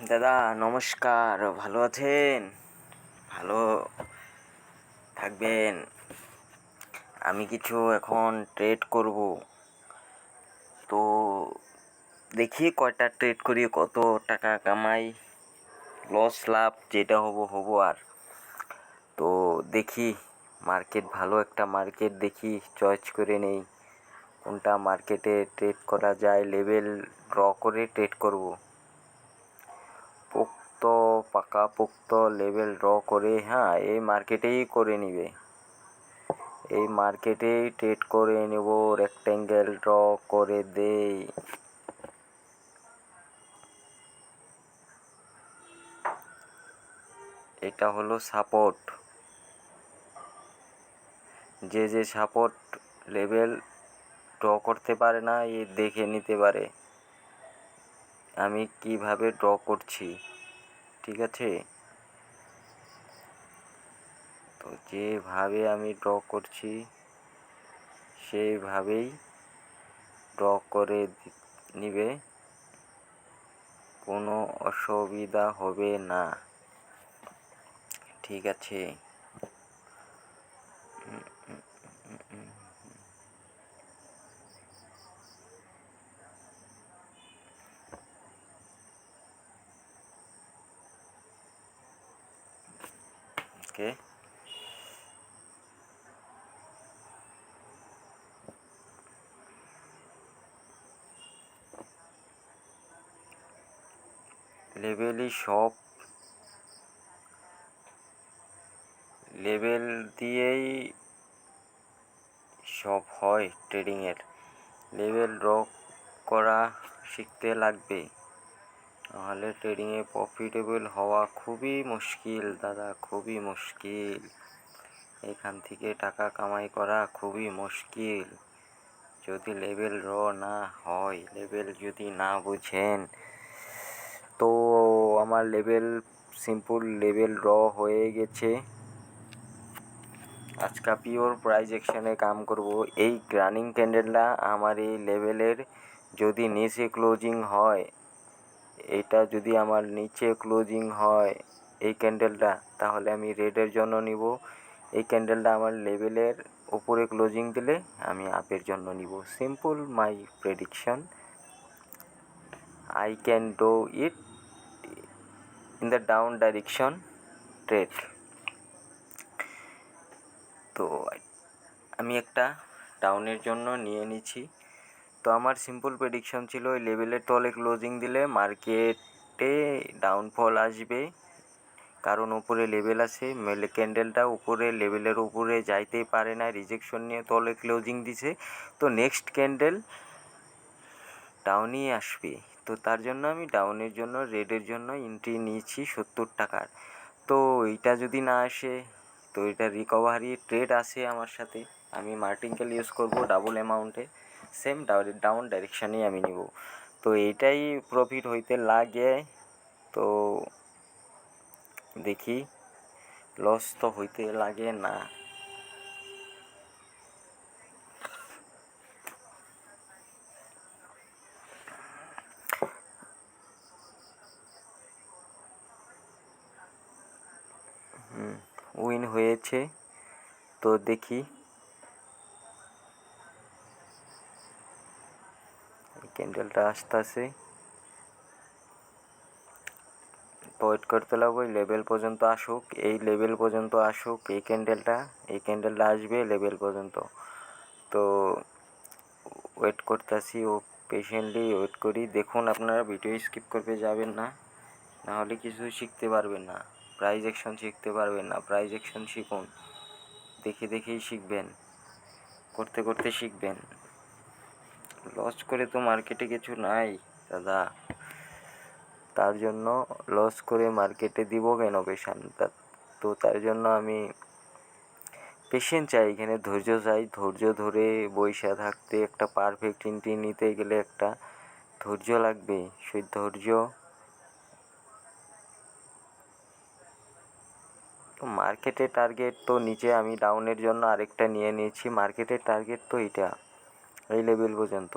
দাদা নমস্কার, ভালো আছেন? ভালো থাকবেন। আমি কিছু এখন ট্রেড করব, তো দেখি কয়টা ট্রেড করি, কত টাকা কামাই, লস লাভ যেটা হবো আর। তো দেখি মার্কেট, ভালো একটা মার্কেট দেখি চয়েস করে নেই কোনটা মার্কেটে ট্রেড করা যায়। লেভেল ড্র করে ট্রেড করব, পাকাপোক্ত লেভেল ড্র করে। হ্যাঁ, এই মার্কেটেই করে নিবে, এই মার্কেটেই ট্রেড করে নেব। রেক্টেঙ্গেল ড্র করে দেই। এটা হলো সাপোর্ট, যে সাপোর্ট লেভেল ড্র করতে পারে না এ দেখে নিতে পারে আমি কিভাবে ড্র করছি। ঠিক আছে, তো যেভাবে আমি ড্র করছি সেইভাবেই ড্র করে নিবে, কোনো অসুবিধা হবে না। ঠিক আছে, ওকে। লেভেল দিয়েই সব হয় ট্রেডিংয়ের। লেভেল ড্র করা শিখতে লাগবে, নাহলে ট্রেডিংয়ে প্রফিটেবল হওয়া খুবই মুশকিল দাদা, খুবই মুশকিল। এখান থেকে টাকা কামাই করা খুবই মুশকিল যদি লেভেল ড্র না হয়, লেভেল যদি না বুঝেন। তো আমার সিম্পল লেভেল ড্র হয়ে গেছে। আজকে পিওর প্রাইস অ্যাকশনে কাম করব। এই রানিং ক্যান্ডেলটা আমার এই লেভেলের যদি নিচে ক্লোজিং হয়, এটা যদি আমার নিচে ক্লোজিং হয় এই ক্যান্ডেলটা, তাহলে আমি রেডের জন্য নিব। এই ক্যান্ডেলটা আমার লেভেলের উপরে ক্লোজিং দিলে আমি আপের জন্য নিব। Simple my prediction, I can do it in the down direction trade. তো আমি একটা ডাউনের জন্য নিয়ে নিচ্ছি। তো আমার সিম্পল প্রেডিকশন ছিল ওই লেভেলের তলে ক্লোজিং দিলে মার্কেটে ডাউনফল আসবে, কারণ উপরে লেভেল আছে। ক্যান্ডেলটা উপরে লেভেলের উপরে যাইতেই পারে না, রিজেকশন নিয়ে তলে ক্লোজিং দিছে, তো নেক্সট ক্যান্ডেল ডাউনই আসবে। তো তার জন্য আমি ডাউনের জন্য রেডের জন্য এন্ট্রি নিয়েছি 70 টাকার। তো এইটা যদি না আসে, তো এটা রিকভারি ট্রেড আছে আমার সাথে, আমি মার্টিনকেল ইউজ করব ডাবল অ্যামাউন্টে, সেম ডাউন ডাইরেকশানেই আমি নিব। তো এইটাই প্রফিট হইতে লাগে। তো দেখি, লস তো হইতে লাগে না। উইন হয়েছে, তো দেখি ক্যান্ডেলটা আসতেছে, ওয়েট করতে লাগবো এই লেভেল পর্যন্ত আসুক, এই লেভেল পর্যন্ত আসুক এই ক্যান্ডেলটা আসবে লেভেল পর্যন্ত। তো ওয়েট করতেছি, ও পেশেন্টলি ওয়েট করি। দেখুন, আপনারা ভিডিও স্কিপ করতে যাবেন না, নাহলে কিছু শিখতে পারবেন না, প্রাইস অ্যাকশন শিখতে পারবেন না। প্রাইস অ্যাকশন শিখুন, দেখে দেখেই শিখবেন, করতে করতে শিখবেন। লস করে তো মার্কেটে কিছু নাই দাদা, তার জন্য লস করে মার্কেটে দিব কেন পেশেন্টটা? তো তার জন্য আমি পেশেন্ট চাই, এখানে ধৈর্য চাই। ধৈর্য ধরে বইসা থাকতে, একটা পারফেক্ট এন্ট্রি নিতে গেলে একটা ধৈর্য লাগবে, সেই ধৈর্য। তো মার্কেটের টার্গেট তো নিচে, আমি ডাউনের জন্য আরেকটা নিয়ে নিয়েছি। মার্কেটের টার্গেট তো এটা, এই লেভেল পর্যন্ত।